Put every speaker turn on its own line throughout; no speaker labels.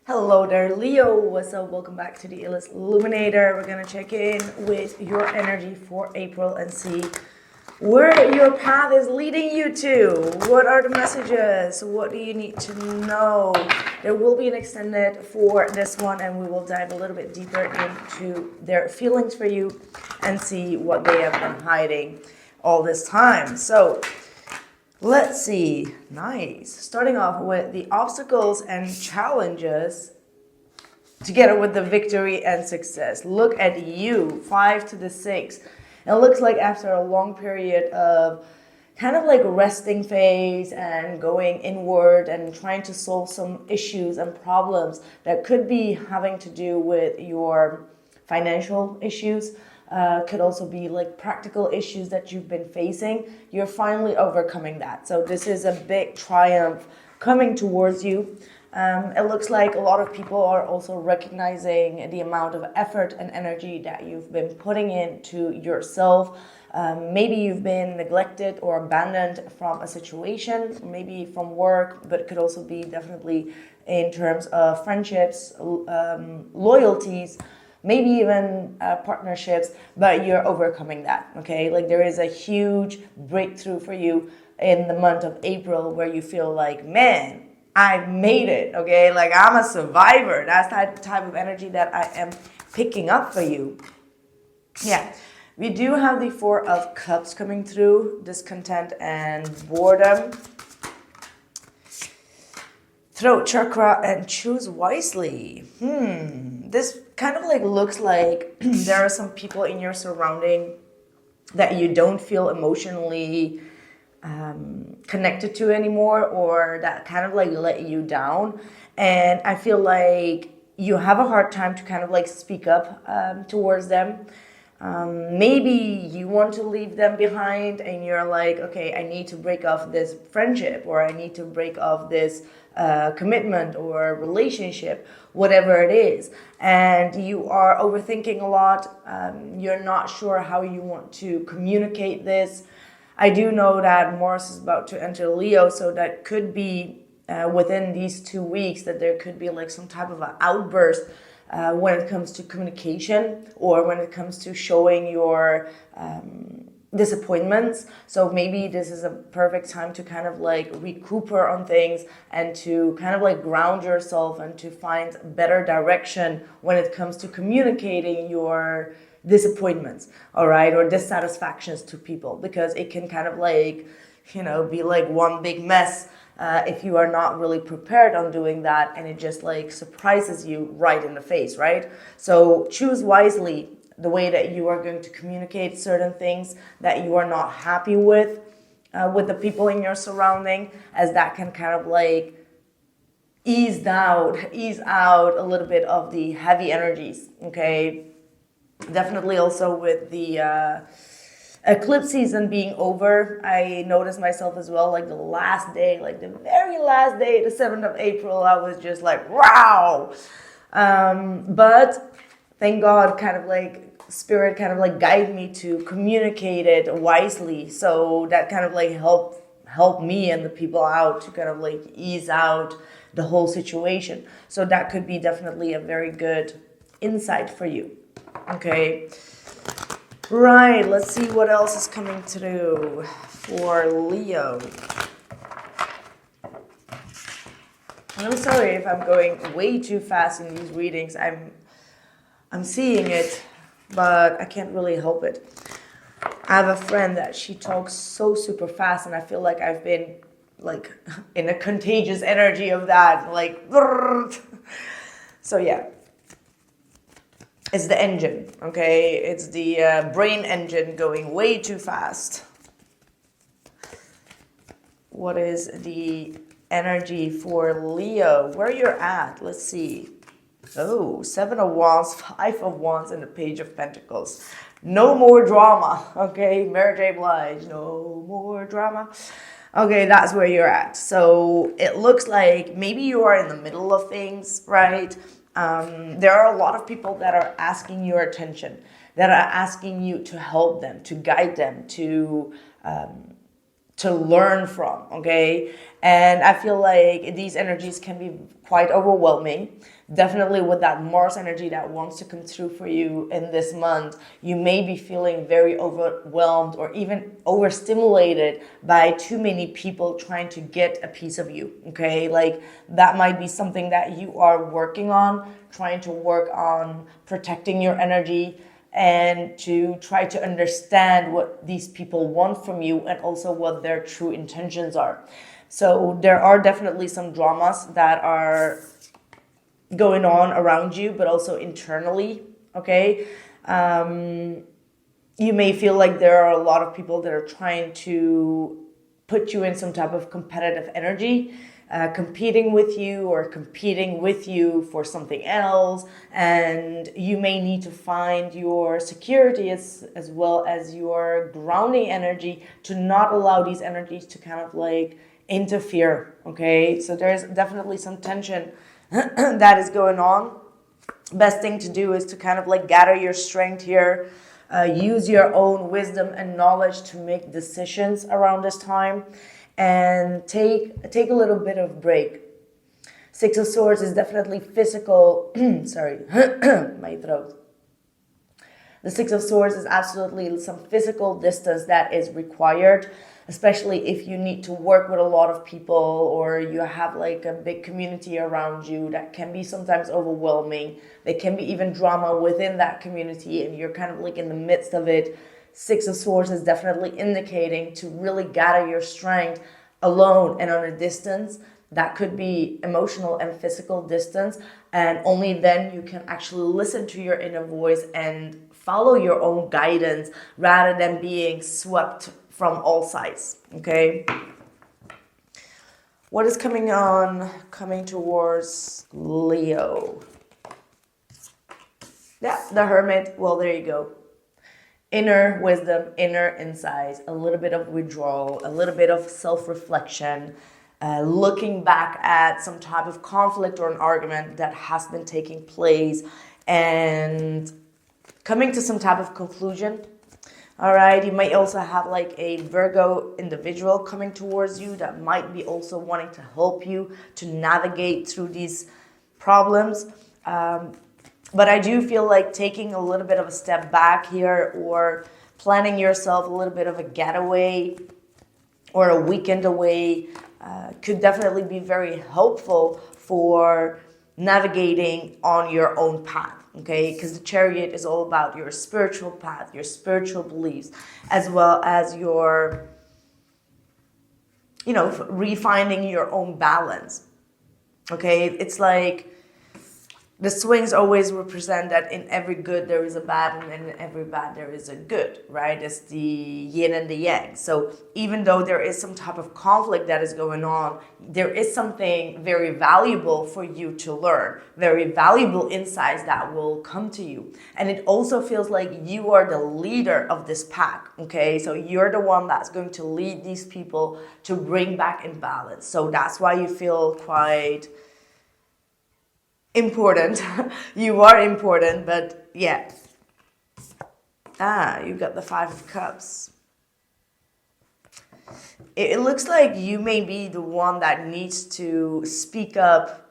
Hello there, Leo. What's up? Welcome back to the Illis Illuminator. We're gonna check in with your energy for April and see where your path is leading you to. What are the messages? What do you need to know? There will be an extended for this one, and we will dive a little bit deeper into their feelings for you and see what they have been hiding all this time. So let's see. Nice. Starting off with the obstacles and challenges together with the victory and success. Look at you, 5 to the 6. It looks like after a long period of kind of like resting phase and going inward and trying to solve some issues and problems that could be having to do with your financial issues, could also be like practical issues that you've been facing. You're finally overcoming that. So this is a big triumph coming towards you. It looks like a lot of people are also recognizing the amount of effort and energy that you've been putting into yourself. Maybe you've been neglected or abandoned from a situation, maybe from work, but it could also be definitely in terms of friendships, loyalties, maybe even partnerships, but you're overcoming that, okay? Like there is a huge breakthrough for you in the month of April where you feel like, man, I made it, okay? Like I'm a survivor. That's the type of energy that I am picking up for you. Yeah, we do have the 4 of Cups coming through, discontent and boredom. Throat chakra and choose wisely. This kind of like looks like there are some people in your surrounding that you don't feel emotionally connected to anymore, or that kind of like let you down. And I feel like you have a hard time to kind of like speak up towards them. Maybe you want to leave them behind and you're like, okay, I need to break off this friendship, or I need to break off this commitment or relationship, whatever it is. And you are overthinking a lot. You're not sure how you want to communicate this. I do know that Mars is about to enter Leo, so that could be within these 2 weeks that there could be like some type of an outburst when it comes to communication, or when it comes to showing your disappointments. So maybe this is a perfect time to kind of like recuperate on things and to kind of like ground yourself and to find better direction when it comes to communicating your disappointments, all right, or dissatisfactions to people, because it can kind of like, be like one big mess if you are not really prepared on doing that, and it just like surprises you right in the face, right? So choose wisely the way that you are going to communicate certain things that you are not happy with the people in your surrounding, as that can kind of like ease out a little bit of the heavy energies, okay? Definitely also with the eclipse season being over, I noticed myself as well, like the last day, like the very last day, the 7th of April, I was just like, wow. But thank God, kind of like spirit kind of like guide me to communicate it wisely. So that kind of like help me and the people out to kind of like ease out the whole situation. So that could be definitely a very good insight for you. Okay. Right, let's see what else is coming through for Leo. I'm sorry if I'm going way too fast in these readings. I'm seeing it, but I can't really help it. I have a friend that she talks so super fast, and I feel like I've been like in a contagious energy of that, like so yeah. It's the engine, okay? It's the brain engine going way too fast. What is the energy for Leo? Where you're at? Let's see. Oh, 7 of Wands, 5 of Wands, and the Page of Pentacles. No more drama, okay? Mary J. Blige, no more drama. Okay, that's where you're at. So it looks like maybe you are in the middle of things, right? There are a lot of people that are asking your attention, that are asking you to help them, to guide them, to to learn from, okay? And I feel like these energies can be quite overwhelming. Definitely with that Mars energy that wants to come through for you in this month, you may be feeling very overwhelmed or even overstimulated by too many people trying to get a piece of you, okay? Like that might be something that you are working on, trying to work on protecting your energy, and to try to understand what these people want from you and also what their true intentions are. So there are definitely some dramas that are going on around you, but also internally, okay? You may feel like there are a lot of people that are trying to put you in some type of competitive energy, competing with you or competing with you for something else. And you may need to find your security as well as your grounding energy to not allow these energies to kind of like interfere, okay? So there's definitely some tension that is going on. Best thing to do is to kind of like gather your strength here, use your own wisdom and knowledge to make decisions around this time, and take a little bit of break. Six of Swords is definitely physical. Sorry, my throat. The Six of Swords is absolutely some physical distance that is required, especially if you need to work with a lot of people or you have like a big community around you. That can be sometimes overwhelming. There can be even drama within that community and you're kind of like in the midst of it. Six of Swords is definitely indicating to really gather your strength alone and on a distance. That could be emotional and physical distance, and only then you can actually listen to your inner voice and follow your own guidance rather than being swept from all sides, okay? What is coming towards Leo? Yeah, the Hermit. Well, there you go. Inner wisdom, inner insights, a little bit of withdrawal, a little bit of self-reflection, looking back at some type of conflict or an argument that has been taking place and coming to some type of conclusion. All right, you might also have like a Virgo individual coming towards you that might be also wanting to help you to navigate through these problems. But I do feel like taking a little bit of a step back here or planning yourself a little bit of a getaway or a weekend away could definitely be very helpful for navigating on your own path, okay? Because the Chariot is all about your spiritual path, your spiritual beliefs, as well as your, refining your own balance, okay? It's like the swings always represent that in every good there is a bad and in every bad there is a good, right? It's the yin and the yang. So even though there is some type of conflict that is going on, there is something very valuable for you to learn, very valuable insights that will come to you. And it also feels like you are the leader of this pack, okay? So you're the one that's going to lead these people to bring back in balance. So that's why you feel quite important. You are important, but yeah. You got the Five of Cups. It looks like you may be the one that needs to speak up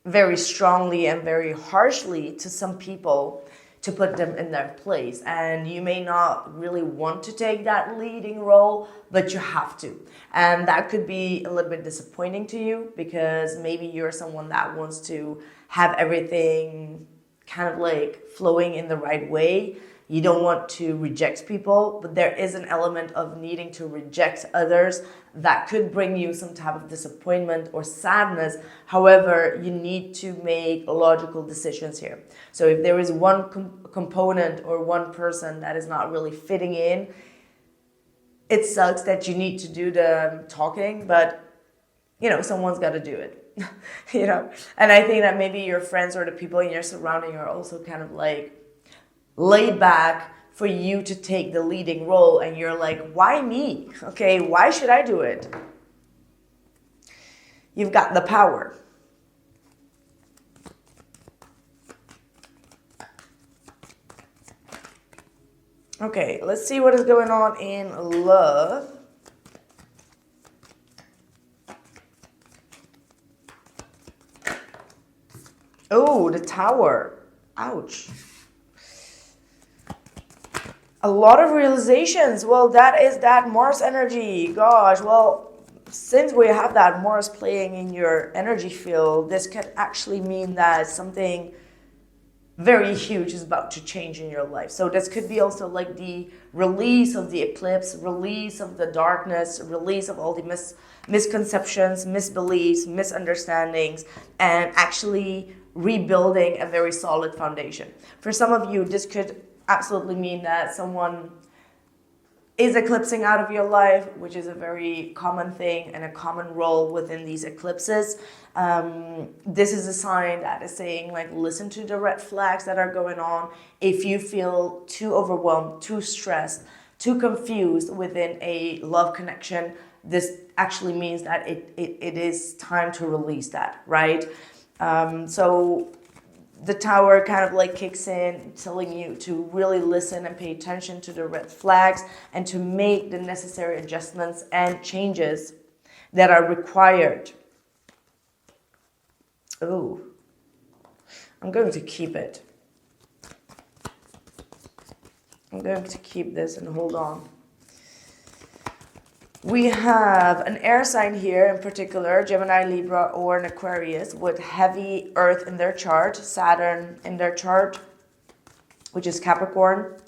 very strongly and very harshly to some people to put them in their place. And you may not really want to take that leading role, but you have to. And that could be a little bit disappointing to you because maybe you're someone that wants to have everything kind of like flowing in the right way. You don't want to reject people, but there is an element of needing to reject others that could bring you some type of disappointment or sadness. However, you need to make logical decisions here. So if there is one component or one person that is not really fitting in, it sucks that you need to do the talking, but someone's got to do it. And I think that maybe your friends or the people in your surrounding are also kind of like laid back for you to take the leading role, and you're like, why me? Okay, why should I do it? You've got the power. Okay, let's see what is going on in love. Oh, the Tower. Ouch. A lot of realizations. Well, that is that Mars energy. Gosh, well, since we have that Mars playing in your energy field, this could actually mean that something very huge is about to change in your life. So this could be also like the release of the eclipse, release of the darkness, release of all the misconceptions, misbeliefs, misunderstandings, and actually rebuilding a very solid foundation. For some of you, this could absolutely mean that someone is eclipsing out of your life, which is a very common thing and a common role within these eclipses. This is a sign that is saying, like, listen to the red flags that are going on. If you feel too overwhelmed, too stressed, too confused within a love connection, this actually means that it is time to release that, right? So the Tower kind of like kicks in, telling you to really listen and pay attention to the red flags and to make the necessary adjustments and changes that are required. Oh, I'm going to keep it. I'm going to keep this and hold on. We have an air sign here in particular, Gemini, Libra, or an Aquarius with heavy earth in their chart, Saturn in their chart, which is Capricorn.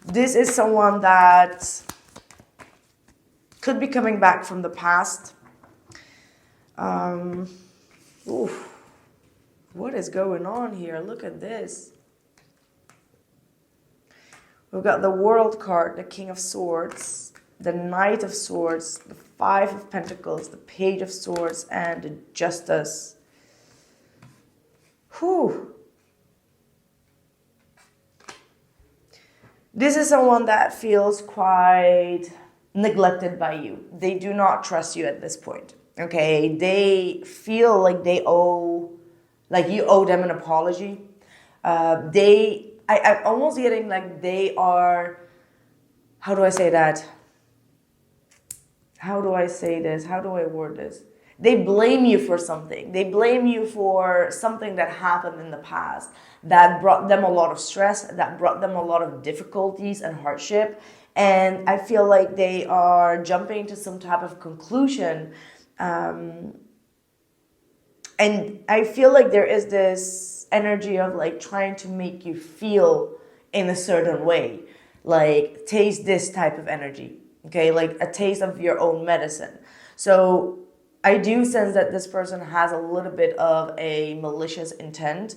This is someone that could be coming back from the past. What is going on here? Look at this. We've got the World card, the King of Swords, the Knight of Swords, the Five of Pentacles, the Page of Swords, and the Justice. Whew. This is someone that feels quite neglected by you. They do not trust you at this point, okay? They feel like you owe them an apology. I'm almost getting like they are, how do I say that? How do I say this? How do I word this? They blame you for something. They blame you for something that happened in the past that brought them a lot of stress, that brought them a lot of difficulties and hardship. And I feel like they are jumping to some type of conclusion. And I feel like there is this energy of like trying to make you feel in a certain way. Like taste this type of energy. Okay, like a taste of your own medicine. So I do sense that this person has a little bit of a malicious intent.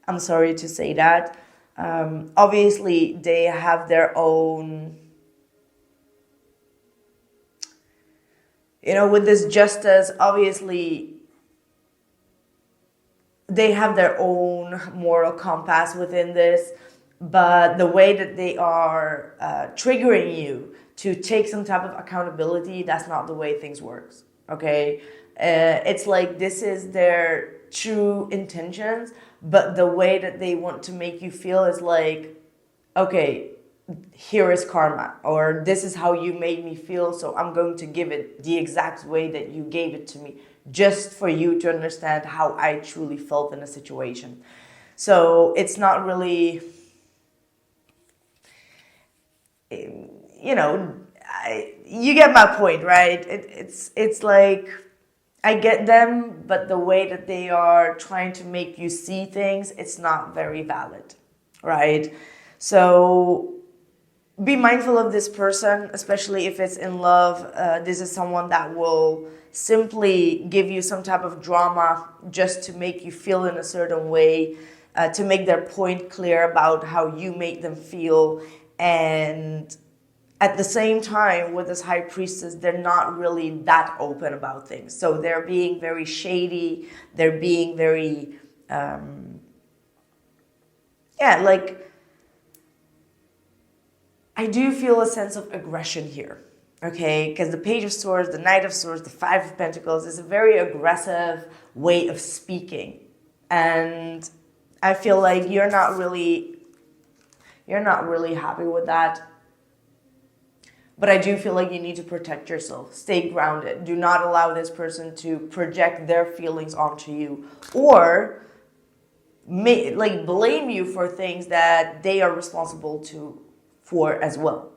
I'm sorry to say that. Obviously, they have their own, with this Justice, obviously, they have their own moral compass within this. But the way that they are triggering you to take some type of accountability, that's not the way things works, okay? It's like this is their true intentions, but the way that they want to make you feel is like, okay, here is karma, or this is how you made me feel, so I'm going to give it the exact way that you gave it to me, just for you to understand how I truly felt in a situation. So it's not really... you get my point, right? It's like I get them, but the way that they are trying to make you see things, it's not very valid, right? So be mindful of this person, especially if it's in love. This is someone that will simply give you some type of drama just to make you feel in a certain way, to make their point clear about how you make them feel. And at the same time, with this High Priestess, they're not really that open about things. So they're being very shady. They're being very, I do feel a sense of aggression here, okay? Because the Page of Swords, the Knight of Swords, the Five of Pentacles is a very aggressive way of speaking. And I feel like you're not really happy with that. But I do feel like you need to protect yourself. Stay grounded. Do not allow this person to project their feelings onto you. Or like blame you for things that they are responsible for as well,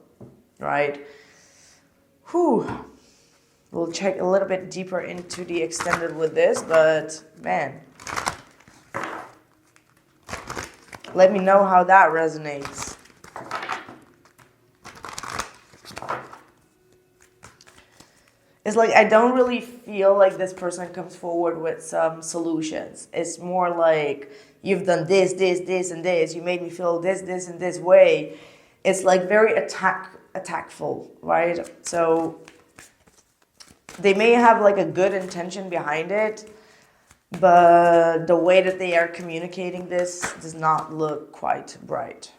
right? Whew. We'll check a little bit deeper into the extended with this, but man, let me know how that resonates. It's like I don't really feel like this person comes forward with some solutions. It's more like you've done this, this, this, and this. You made me feel this, this, and this way. It's like very attackful, right? So they may have like a good intention behind it, but the way that they are communicating this does not look quite bright.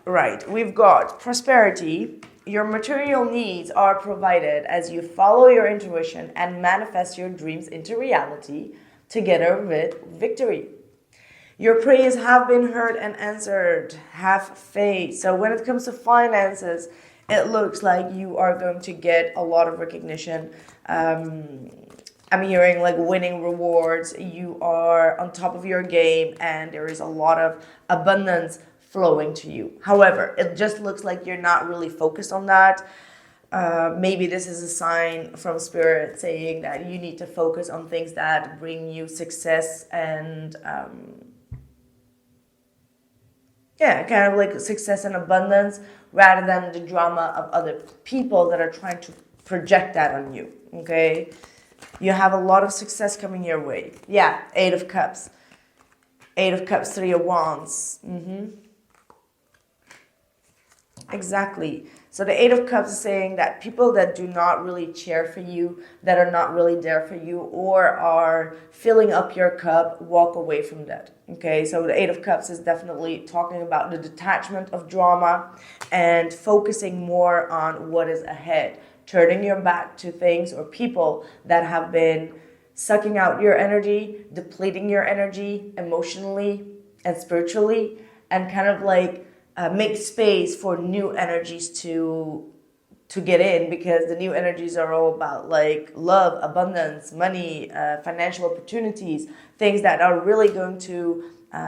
Right, we've got prosperity. Your material needs are provided as you follow your intuition and manifest your dreams into reality together with victory. Your prayers have been heard and answered. Have faith. So when it comes to finances, it looks like you are going to get a lot of recognition. I'm hearing like winning rewards. You are on top of your game and there is a lot of abundance flowing to you. However, it just looks like you're not really focused on that. Maybe this is a sign from spirit saying that you need to focus on things that bring you success and kind of like success and abundance rather than the drama of other people that are trying to project that on you. Okay, you have a lot of success coming your way. Yeah, 8 of Cups, 8 of Cups, 3 of Wands. Exactly. So the 8 of Cups is saying that people that do not really cheer for you, that are not really there for you, or are filling up your cup, walk away from that. Okay, so the 8 of Cups is definitely talking about the detachment of drama and focusing more on what is ahead, turning your back to things or people that have been sucking out your energy, depleting your energy emotionally and spiritually, and kind of like make space for new energies to get in, because the new energies are all about like love, abundance, money, financial opportunities, things that are really going to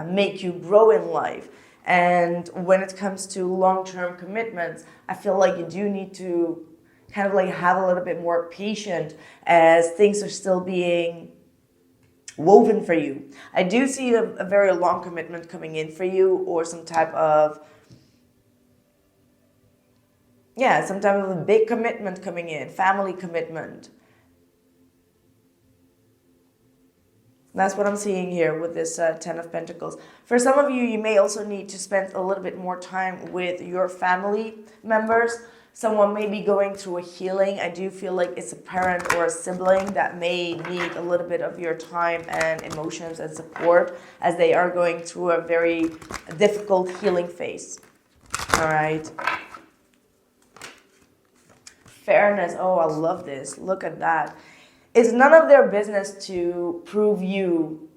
make you grow in life. And when it comes to long-term commitments, I feel like you do need to kind of like have a little bit more patience as things are still being woven for you. I do see a very long commitment coming in for you, or some type of some type of a big commitment coming in, family commitment. That's what I'm seeing here with this 10 of Pentacles. For some of you, you may also need to spend a little bit more time with your family members. Someone may be going through a healing. I do feel like it's a parent or a sibling that may need a little bit of your time and emotions and support as they are going through a very difficult healing phase. All right. Fairness. Oh, I love this. Look at that. It's none of their business to prove you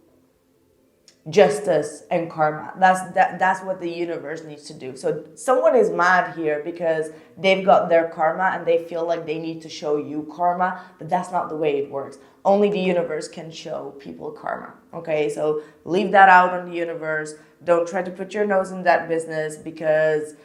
justice and karma. That's what the universe needs to do. So someone is mad here because they've got their karma and they feel like they need to show you karma, but that's not the way it works. Only the universe can show people karma. Okay, so leave that out on the universe. Don't try to put your nose in that business, because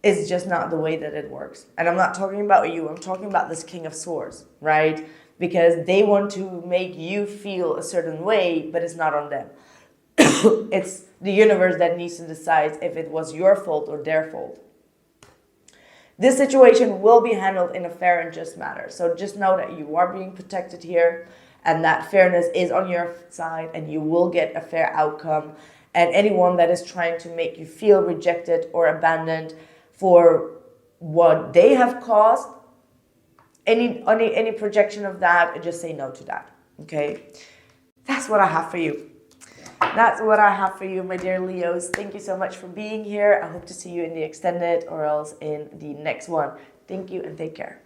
it's just not the way that it works. And I'm not talking about you. I'm talking about this King of Swords, right? Because they want to make you feel a certain way, but it's not on them. It's the universe that needs to decide if it was your fault or their fault. This situation will be handled in a fair and just manner. So just know that you are being protected here, and that fairness is on your side, and you will get a fair outcome. And anyone that is trying to make you feel rejected or abandoned for what they have caused, any projection of that, just say no to that. Okay, that's what I have for you. That's what I have for you, my dear Leos. Thank you so much for being here. I hope to see you in the extended or else in the next one. Thank you and take care.